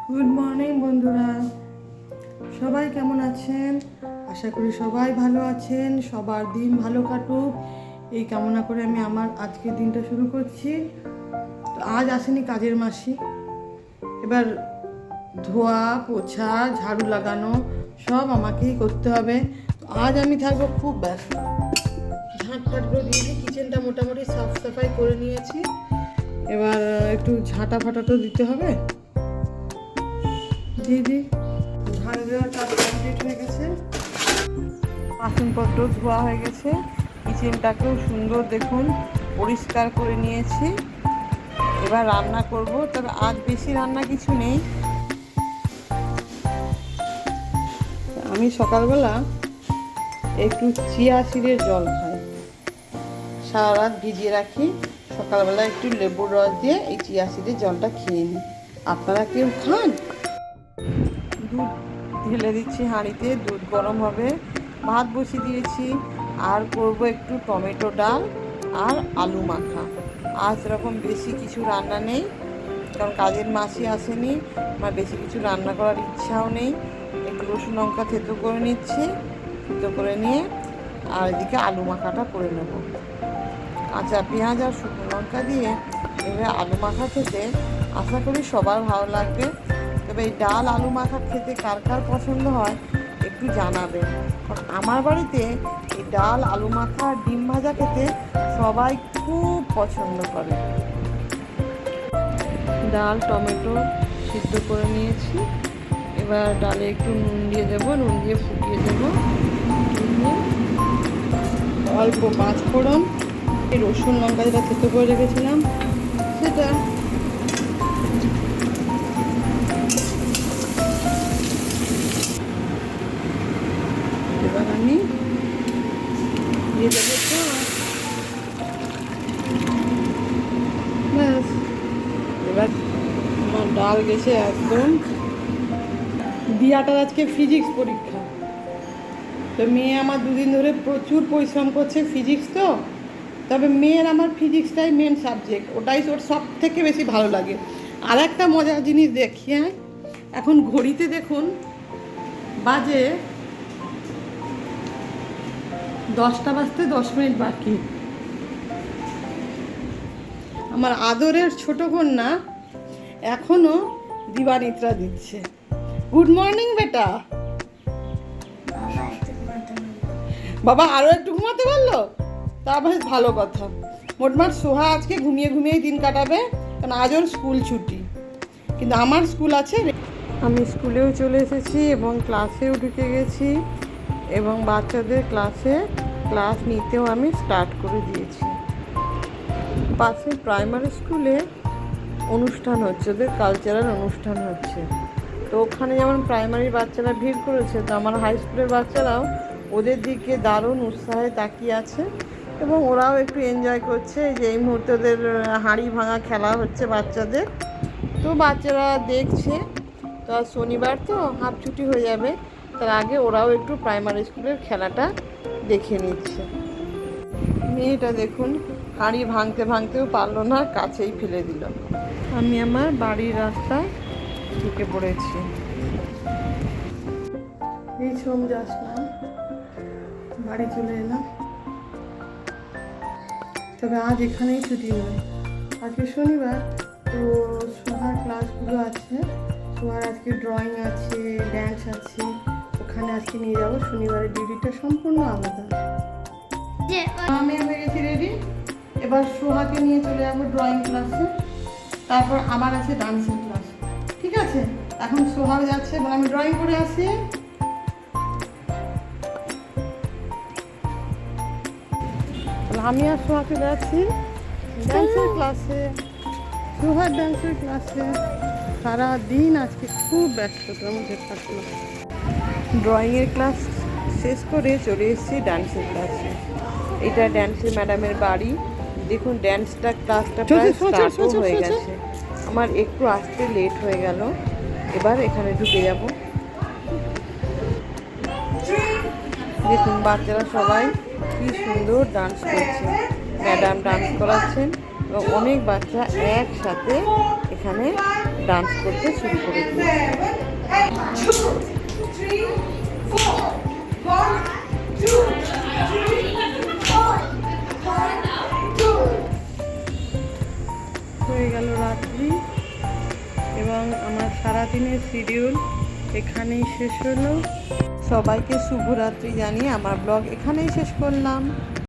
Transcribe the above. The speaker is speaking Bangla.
গুড মর্নিং বন্ধুরা, সবাই কেমন আছেন? আশা করি সবাই ভালো আছেন, সবার দিন ভালো কাটুক এই কামনা করে আমি আমার আজকের দিনটা শুরু করছি। তো আজ আসেনি কাজের মাসি, এবার ধোয়া পোছা ঝাড়ু লাগানো সব আমাকেই করতে হবে। তো আজ আমি থাকবো খুব ব্যস্ত। ঝাঁটফাটগুলো দিয়েছি, কিচেনটা মোটামুটি সাফ সাফাই করে নিয়েছি, এবার একটু ঝাঁটা ফাটাটাও দিতে হবে। দিদি ঝাড়ু দেওয়ার কাজ কমপ্লিট হয়ে গেছে, বাসনপত্র ধোয়া হয়ে গেছে, কিচেনটাকেও সুন্দর দেখুন পরিষ্কার করে নিয়েছি। এবার রান্না করব, তবে আজ বেশি রান্না কিছু নেই। আমি সকালবেলা একটু চিয়া সিডের জল খাই, সারা রাত ভিজিয়ে রাখি, সকালবেলা একটু লেবুর রস দিয়ে এই চিয়া সিডের জলটা খেয়ে নিই। আপনারা কেউ খান? দুধ ঢেলে দিচ্ছি হাঁড়িতে, দুধ গরম হবে, ভাত বসিয়ে দিয়েছি, আর করব একটু টমেটো ডাল আর আলু মাখা। আজ এরকম বেশি কিছু রান্না নেই, কারণ কাজের মাসি আসেনি, আমার বেশি কিছু রান্না করার ইচ্ছাও নেই। একটু রসুন লঙ্কা থেতো করে নিচ্ছি, থেতো করে নিয়ে আর এদিকে আলু মাখাটা করে নেব। কাঁচা পেঁয়াজ আর শুকনো লঙ্কা দিয়ে এবার আলু মাখা খেতে আশা করি সবার ভালো লাগবে। তবে এই ডাল আলু মাখা খেতে কার কার পছন্দ হয় একটু জানাবেন, কারণ আমার বাড়িতে এই ডাল আলু মাখা ডিম ভাজা খেতে সবাই খুব পছন্দ করে। ডাল টমেটো সিদ্ধ করে নিয়েছি, এবার ডালে একটু নুন দিয়ে দেবো, নুন দিয়ে ফুটিয়ে দেবো, অল্প পাঁচ ফোড়ন, এই রসুন লঙ্কা যেটা থেতো করে রেখেছিলাম সেটা, এবার আমি দিয়ে দেবো ব্যাস। এবার আমার ডাল গেছে একদম। দিয়াটার আজকে ফিজিক্স পরীক্ষা, তো মেয়ে আমার দুদিন ধরে প্রচুর পরিশ্রম করছে ফিজিক্স, তো তবে মেয়ের আমার ফিজিক্সটাই মেন সাবজেক্ট, ওটাই ওর সব থেকে বেশি ভালো লাগে। আর একটা মজার জিনিস দেখি, হ্যাঁ এখন ঘড়িতে দেখুন বাজে 10টা বাজতে 10 মিনিট বাকি। আমার আদরের ছোট কন্যা এখনো দিবানিদ্রা দিচ্ছে। গুড মর্নিং বেটা। বাবা আরও একটু ঘুমাতে পারলো, তা বেশ ভালো কথা। মোটমাট সোহা আজকে ঘুমিয়ে ঘুমিয়েই দিন কাটাবে, কারণ আজ ওর স্কুল ছুটি, কিন্তু আমার স্কুল আছে। আমি স্কুলেও চলে এসেছি এবং ক্লাসেও ঢুকে গেছি, এবং বাচ্চাদের ক্লাস নিতেও আমি স্টার্ট করে দিয়েছি। পাশে প্রাইমারি স্কুলে অনুষ্ঠান হচ্ছে, ওদের কালচারাল অনুষ্ঠান হচ্ছে, তো ওখানে যেমন প্রাইমারির বাচ্চারা ভিড় করেছে, তো আমার হাই স্কুলের বাচ্চারাও ওদের দিকে দারুণ উৎসাহে তাকিয়ে আছে, এবং ওরাও একটু এনজয় করছে যে এই মুহূর্তে ওদের হাঁড়ি ভাঙা খেলা হচ্ছে বাচ্চাদের, তো বাচ্চারা দেখছে। তো আর শনিবার তো হাফ ছুটি হয়ে যাবে, তার আগে ওরাও একটু প্রাইমারি স্কুলের খেলাটা দেখে নিচ্ছে। মেয়েটা দেখুন হাঁড়ি ভাঙতে ভাঙতেও পারলো না, কাছেই ফেলে দিল। আমি আমার বাড়ির রাস্তায় ঢুকে পড়েছি, এই সোম আসলাম, বাড়ি চলে এলাম। তবে আজ এখানেই ছুটি নয়, আজকে শনিবার, তো সোহার ক্লাসগুলো আছে, সোহার আজকে ড্রয়িং আছে, ড্যান্স আছে, ওখানে আজকে নিয়ে যাবো। শনিবারের ডিউটিটা সম্পূর্ণ আলাদা। আমি হয়ে গেছি রেডি, এবার সোহাকে নিয়ে চলে যাবো ড্রয়িং ক্লাসে, তারপর আমার আছে ডান্সের ক্লাস। ঠিক আছে, এখন সোহা যাচ্ছে এবং আমি ড্রয়িং করে আসি। আমি আর সোহা চলে যাচ্ছি ডান্সের ক্লাসে, সোহার ডান্সের ক্লাসে। সারাদিন আজকে খুব ব্যস্ততার মধ্যে থাকলো। ড্রয়িংয়ের ক্লাস শেষ করে চলে এসেছি ডান্সের ক্লাসে। এটা ড্যান্সের ম্যাডামের বাড়ি, দেখুন ক্লাসটা প্রায় স্টার্টও হয়ে গেছে। আমার একটু আসতে লেট হয়ে গেল, এবার এখানে ঢুকে যাব। দেখুন বাচ্চারা সবাই কি সুন্দর ডান্স করছে, ম্যাডাম ডান্স করাচ্ছেন এবং অনেক বাচ্চা একসাথে এখানে ডান্স করতে শুরু করে দিয়েছে। হয়ে গেল রাত্রি এবং আমার সারাদিনের শিডিউল এখানেই শেষ হলো। সবাইকে শুভরাত্রি জানিয়ে আমার ব্লগ এখানেই শেষ করলাম।